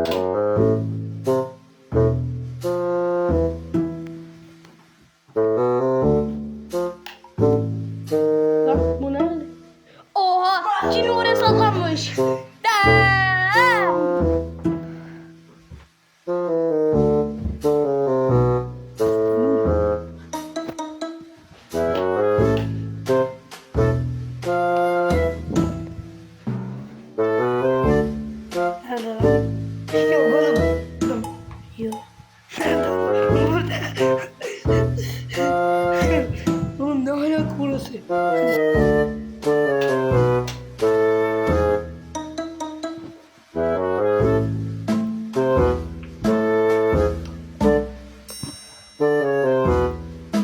Lan bu ne? Oha! Cin oraya saklanmış. Yok oğlum. Yok. Oğlum ne alaka burası?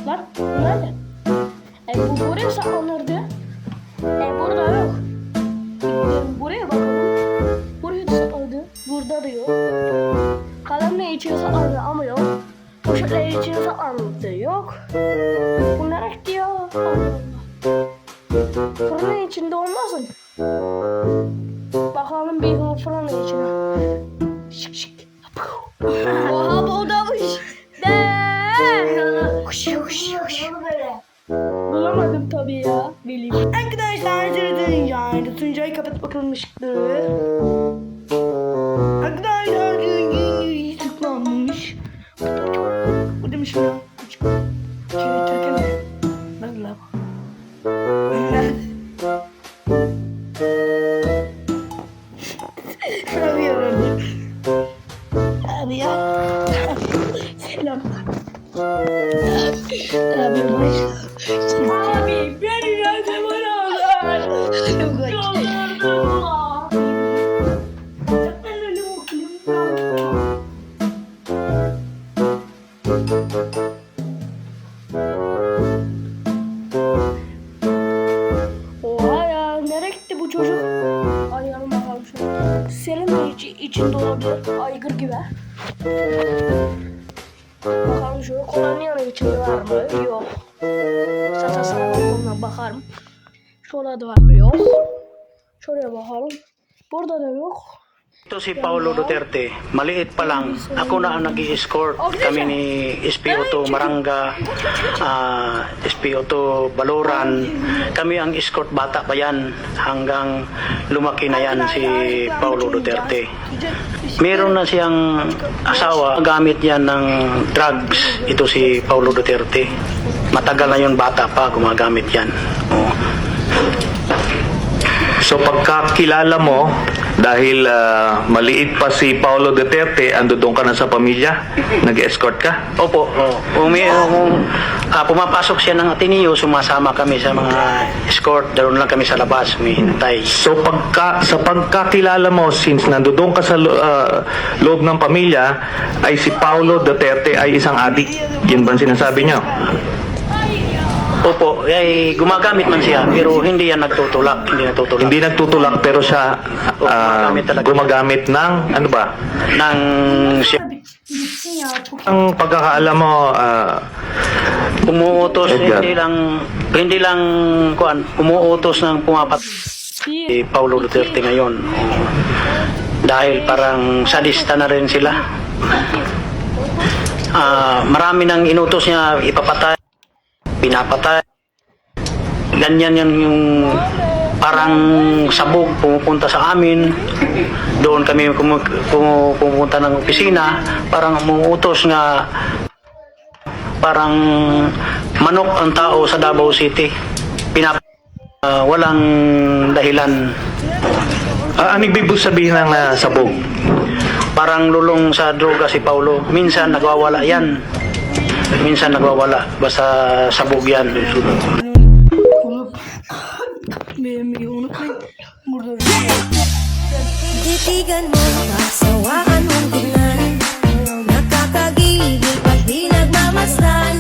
Lan bu nerede? Bu buraya saklanırdı. Burada yok. Buraya bakalım. Buraya da saklandı. Burada da yok. Kalemle içine saklandı ama yok. Poşetler içine saklandı yok. Bu nereye gitti ya? Allah Allah. Fırının içinde olmasın? Bakalım bir fırının içine. Şık şık. Oha bu odamış. Bulamadım tabii ya. Bileyim. Arkadaşlar yani Tuncay kapat bakalım ışıkları. Arkadaşlar yeni tıklanmış. Bu demiş ya. Şöyle Türkan de. Ben la. Abi ya. Abi ya. Selam. Abi baş. Abi beni nerede bana? Yollardım. Ben öyle okuyayım. Oha ya nereye gitti bu çocuk? Arayalım bakalım şöyle. Selim de içinde olabilir. Aygır gibi. Bakalım şöyle kolanın yanı içinde var mı? Yok. Satasına balkonuna bakarım. Şurada var mı? Yok. Şuraya bakalım. Burada da yok. Ito si Paulo Duterte, maliit pa lang, ako na ang nag-i-escort. Kami ni SPO2 Maranga, SPO2 Baloran. Kami ang escort, bata pa yan, hanggang lumaki na yan si Paulo Duterte. Meron na siyang asawa, gamit yan ng drugs, ito si Paulo Duterte. Matagal na yun, bata pa, gumagamit yan. So pagkakilala mo, dahil maliit pa si Paulo Duterte, ando doon ka na sa pamilya? Nag-escort ka? Opo, kung pumapasok siya ng Ateneo, sumasama kami sa mga escort, daron lang kami sa labas, may hintay. So sa pagkakilala mo, since nandoon ka sa loob ng pamilya, ay si Paulo Duterte ay isang adik. Yun ba ang sinasabi niyo? Opo, ay gumagamit man siya, pero hindi yan nagtutulak, hindi natutulak. Hindi nagtutulak, pero siya gumagamit ng, ano ba? Nang siya, Ang pagkakaalam mo, umuutos, Edgar. hindi lang umuutos ng pumapat si Paulo Duterte ngayon. Dahil parang sadista na rin sila. Marami nang inutos niya ipapatay, pinapatay. Ganyan yan yung parang sabog pumupunta sa amin. Doon kami pumunta ng opisina, parang umuutos nga parang manok ang tao sa Davao City. Walang dahilan. Ano ibig sabihin ng sabog? Parang lulong sa droga si Paulo. Minsan nagwawala yan. Minsan nagwawala. Basta sabog yan. Titigan mo, pasawaan mong tingnan. Nakakagigil pag di nagmamasdan.